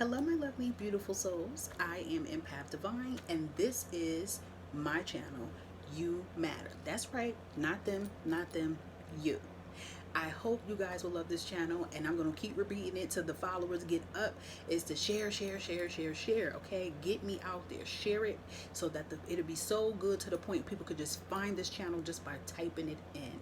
Hello, my lovely, beautiful souls. I am Empath Divine, and this is my channel. You matter. That's right. Not them, not them, you. I hope you guys will love this channel, and I'm going to keep repeating it till the followers get up, is to share, share, share, share, share, okay? Get me out there. Share it so that it'll be so good to the point people could just find this channel just by typing it in.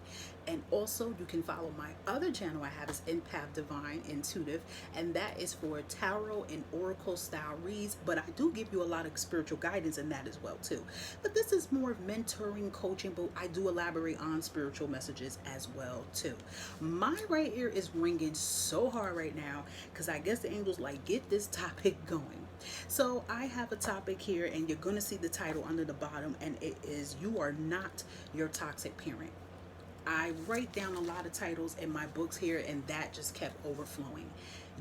And also, you can follow my other channel I have is Empath Divine Intuitive, and that is for tarot and oracle style reads, but I do give you a lot of spiritual guidance in that as well too. But this is more of mentoring, coaching, but I do elaborate on spiritual messages as well too. My right ear is ringing so hard right now because I guess the angels like, get this topic going. So I have a topic here, and you're going to see the title under the bottom, and it is You Are Not Your Toxic Parent. I write down a lot of titles in my books here, and that just kept overflowing.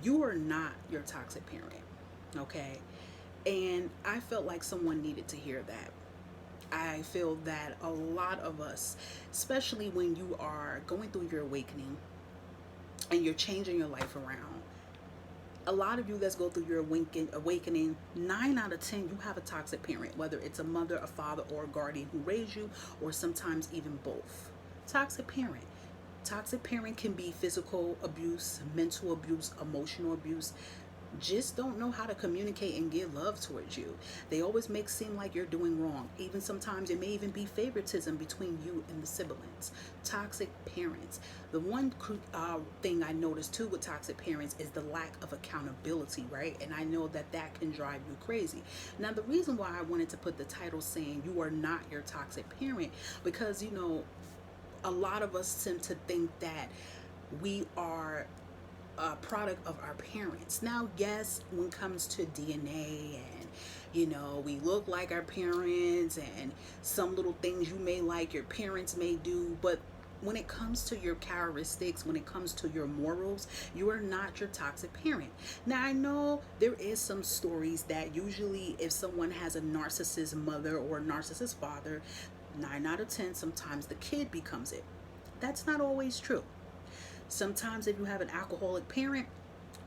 You are not your toxic parent, okay? And I felt like someone needed to hear that. I feel that a lot of us, especially when you are going through your awakening and you're changing your life around, a lot of you that's go through your awakening, 9 out of 10, you have a toxic parent, whether it's a mother, a father, or a guardian who raised you, or sometimes even both. Toxic parent. Toxic parent can be physical abuse, mental abuse, emotional abuse. Just don't know how to communicate and give love towards you. They always make seem like you're doing wrong. Even sometimes it may even be favoritism between you and the siblings. Toxic parents. The one thing I noticed too with toxic parents is the lack of accountability, right? And I know that that can drive you crazy. Now, the reason why I wanted to put the title saying you are not your toxic parent, because a lot of us tend to think that we are a product of our parents. Now, yes, when it comes to DNA and we look like our parents, and some little things you may like your parents may do, but when it comes to your characteristics, when it comes to your morals, you are not your toxic parent. Now, I know there is some stories that usually if someone has a narcissist mother or a narcissist father, 9 out of 10, sometimes the kid becomes it. That's not always true. Sometimes if you have an alcoholic parent,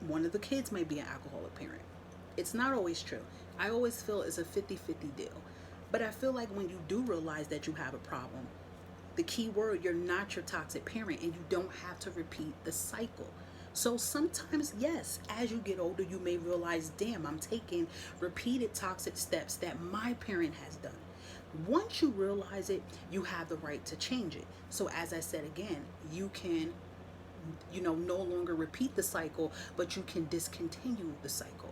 one of the kids may be an alcoholic parent. It's not always true. I always feel it's a 50-50 deal. But I feel like when you do realize that you have a problem, the key word, you're not your toxic parent, and you don't have to repeat the cycle. So sometimes, yes, as you get older, you may realize, damn, I'm taking repeated toxic steps that my parent has done. Once you realize it, you have the right to change it. So as I said again, you can no longer repeat the cycle, but you can discontinue the cycle.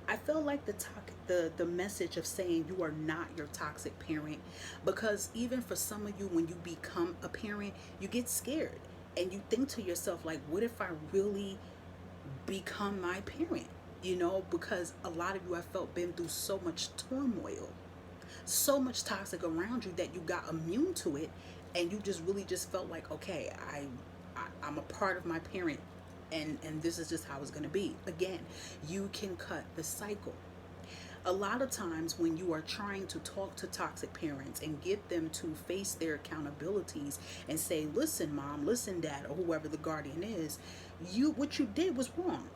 I feel like the message of saying you are not your toxic parent, because even for some of you, when you become a parent, you get scared and you think to yourself, like, what if I really become my parent? Because a lot of you, I felt, been through so much turmoil, so much toxic around you, that you got immune to it, and you just really just felt like, okay, I'm a part of my parent, and this is just how it's going to be. Again, you can cut the cycle. A lot of times when you are trying to talk to toxic parents and get them to face their accountabilities and say, listen mom, listen dad, or whoever the guardian is, what you did was wrong.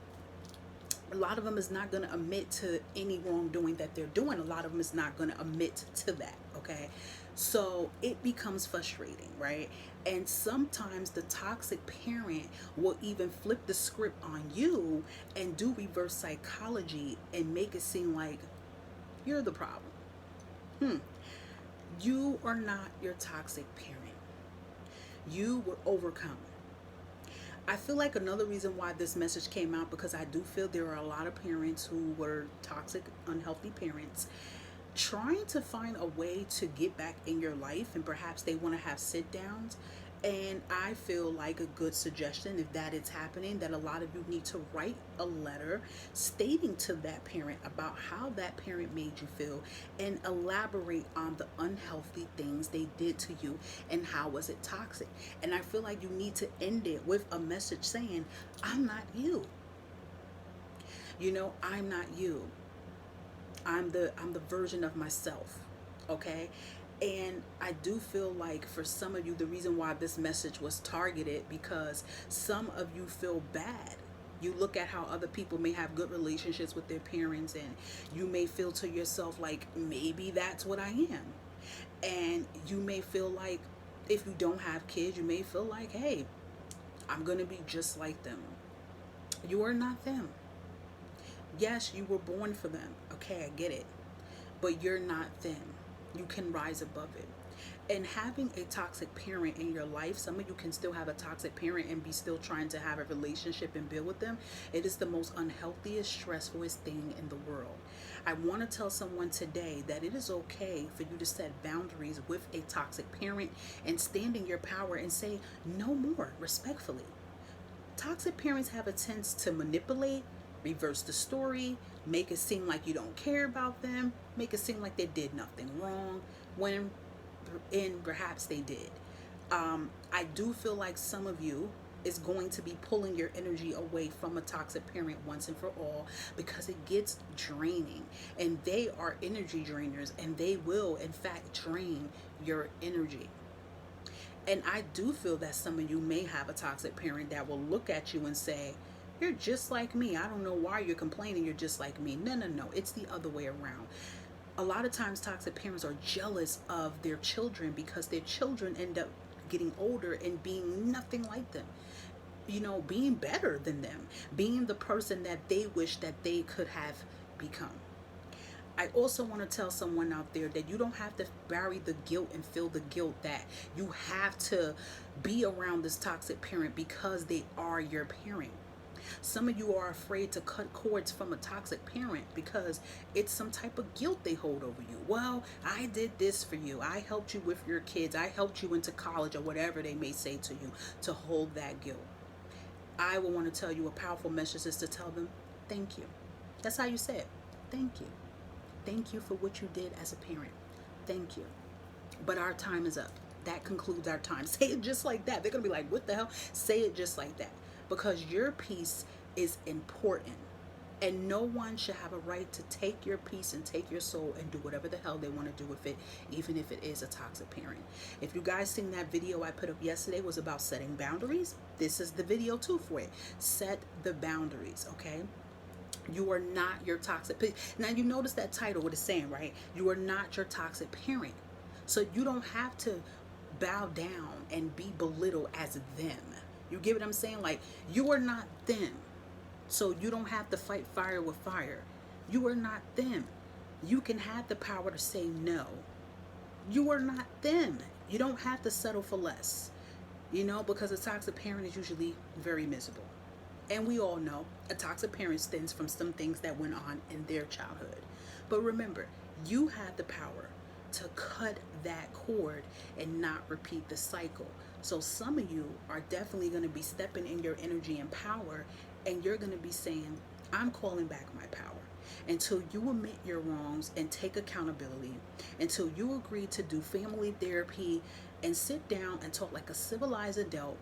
A lot of them is not going to admit to any wrongdoing that they're doing. A lot of them is not going to admit to that, okay? So it becomes frustrating, right? And sometimes the toxic parent will even flip the script on you and do reverse psychology and make it seem like you're the problem. You are not your toxic parent. You were overcome. I feel like another reason why this message came out, because I do feel there are a lot of parents who were toxic, unhealthy parents, trying to find a way to get back in your life, and perhaps they want to have sit downs. And I feel like a good suggestion, if that is happening, that a lot of you need to write a letter stating to that parent about how that parent made you feel, and elaborate on the unhealthy things they did to you and how was it toxic. And I feel like you need to end it with a message saying, I'm not you. I'm not you. I'm the version of myself, okay? And I do feel like for some of you, the reason why this message was targeted, because some of you feel bad You look at how other people may have good relationships with their parents, and you may feel to yourself like, maybe that's what I am. And you may feel like, if you don't have kids, you may feel like, hey, I'm going to be just like them. You are not them. Yes, you were born for them. Okay, I get it. But you're not them. You can rise above it. And having a toxic parent in your life, some of you can still have a toxic parent and be still trying to have a relationship and build with them. It is the most unhealthiest, stressfulest thing in the world. I want to tell someone today that it is okay for you to set boundaries with a toxic parent and stand in your power and say no more respectfully. Toxic parents have a tendency to manipulate, reverse the story, make it seem like you don't care about them, make it seem like they did nothing wrong, when in perhaps they did. I do feel like some of you is going to be pulling your energy away from a toxic parent once and for all, because it gets draining, and they are energy drainers, and they will in fact drain your energy. And I do feel that some of you may have a toxic parent that will look at you and say, you're just like me. I don't know why you're complaining. You're just like me. No, no, no. It's the other way around. A lot of times toxic parents are jealous of their children because their children end up getting older and being nothing like them. You know, being better than them, being the person that they wish that they could have become. I also want to tell someone out there that you don't have to bury the guilt and feel the guilt that you have to be around this toxic parent because they are your parent. Some of you are afraid to cut cords from a toxic parent because it's some type of guilt they hold over you. Well, I did this for you. I helped you with your kids. I helped you into college, or whatever they may say to you, to hold that guilt. I will want to tell you a powerful message is to tell them, thank you. That's how you say it. Thank you. Thank you for what you did as a parent. Thank you. But our time is up. That concludes our time. Say it just like that. They're going to be like, what the hell? Say it just like that. Because your peace is important. And no one should have a right to take your peace and take your soul and do whatever the hell they want to do with it, even if it is a toxic parent. If you guys seen that video I put up yesterday was about setting boundaries, this is the video too for it. Set the boundaries, okay? You are not your toxic. Now you notice that title, what it's saying, right? You are not your toxic parent. So you don't have to bow down and be belittled as them. You get what I'm saying? Like, you are not them. So you don't have to fight fire with fire. You are not them. You can have the power to say no. You are not them. You don't have to settle for less. You know, because a toxic parent is usually very miserable. And we all know a toxic parent stems from some things that went on in their childhood. But remember, you have the power to cut that cord and not repeat the cycle. So some of you are definitely going to be stepping in your energy and power, and you're going to be saying, I'm calling back my power. Until you admit your wrongs and take accountability, until you agree to do family therapy and sit down and talk like a civilized adult,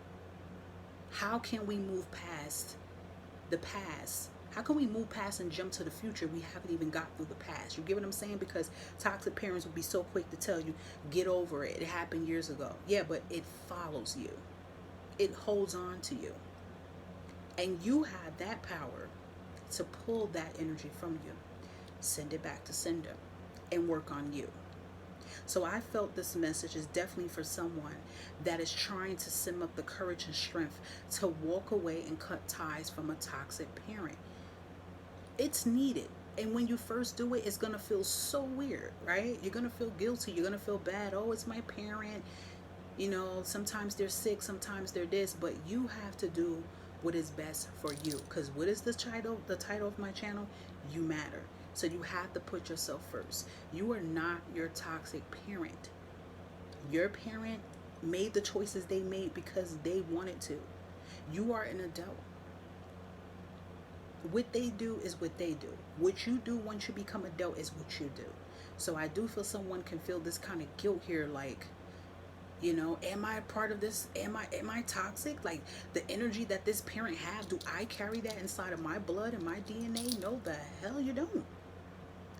how can we move past the past? How can we move past and jump to the future? We haven't even got through the past. You get what I'm saying? Because toxic parents will be so quick to tell you, get over it. It happened years ago. Yeah, but it follows you. It holds on to you. And you have that power to pull that energy from you. Send it back to sender and work on you. So I felt this message is definitely for someone that is trying to sim up the courage and strength to walk away and cut ties from a toxic parent. It's needed. And when you first do it, it's going to feel so weird, right? You're going to feel guilty. You're going to feel bad. Oh, it's my parent. You know, sometimes they're sick, sometimes they're this, but you have to do what is best for you. Because what is the title of my channel? You matter. So you have to put yourself first. You are not your toxic parent. Your parent made the choices they made because they wanted to. You are an adult. What they do is what they do. What you do once you become adult is what you do. So I do feel someone can feel this kind of guilt here, like, you know, am I a part of this? Am I toxic? Like, the energy that this parent has, do I carry that inside of my blood and my DNA? No, the hell you don't.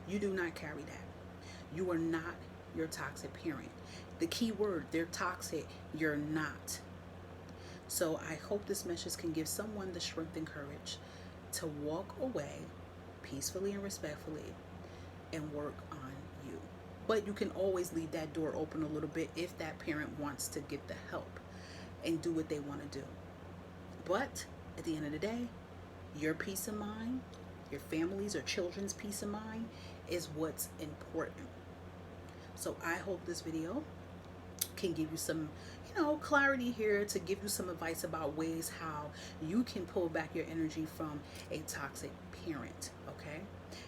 You do not carry that. You are not your toxic parent. The key word, they're toxic, you're not. So I hope this message can give someone the strength and courage to walk away peacefully and respectfully and work on you. But you can always leave that door open a little bit if that parent wants to get the help and do what they want to do. But at the end of the day, your peace of mind, your family's or children's peace of mind is what's important. So I hope this video can give you some, clarity here, to give you some advice about ways how you can pull back your energy from a toxic parent, okay?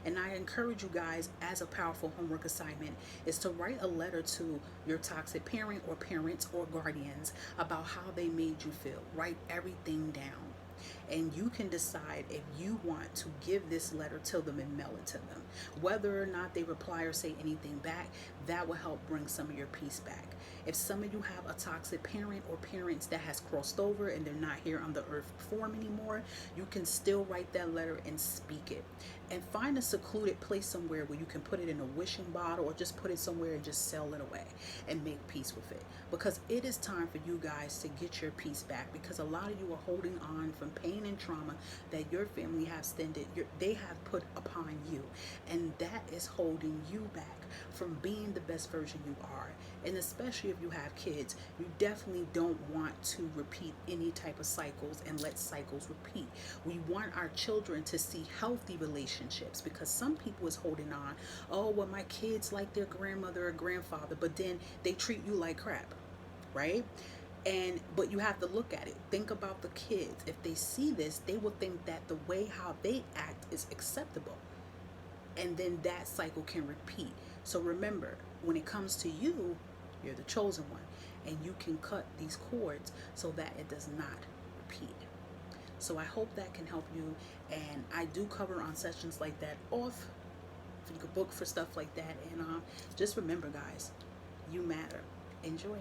And I encourage you guys, as a powerful homework assignment, is to write a letter to your toxic parent or parents or guardians about how they made you feel. Write everything down. And you can decide if you want to give this letter to them and mail it to them. Whether or not they reply or say anything back, that will help bring some of your peace back. If some of you have a toxic parent or parents that has crossed over and they're not here on the earth form anymore, you can still write that letter and speak it. And find a secluded place somewhere where you can put it in a wishing bottle, or just put it somewhere and just sell it away and make peace with it. Because it is time for you guys to get your peace back, because a lot of you are holding on from pain and trauma that your family have they have put upon you, and that is holding you back from being the best version you are. And especially if you have kids, you definitely don't want to repeat any type of cycles and let cycles repeat. We want our children to see healthy relationships, because some people is holding on, oh, well, my kids like their grandmother or grandfather, but then they treat you like crap, right? But you have to look at it. Think about the kids. If they see this, they will think that the way how they act is acceptable, and then that cycle can repeat. So remember, when it comes to you, you're the chosen one, and you can cut these cords so that it does not repeat. So I hope that can help you, and I do cover on sessions like that off. You could book for stuff like that, and just remember, guys, you matter. Enjoy.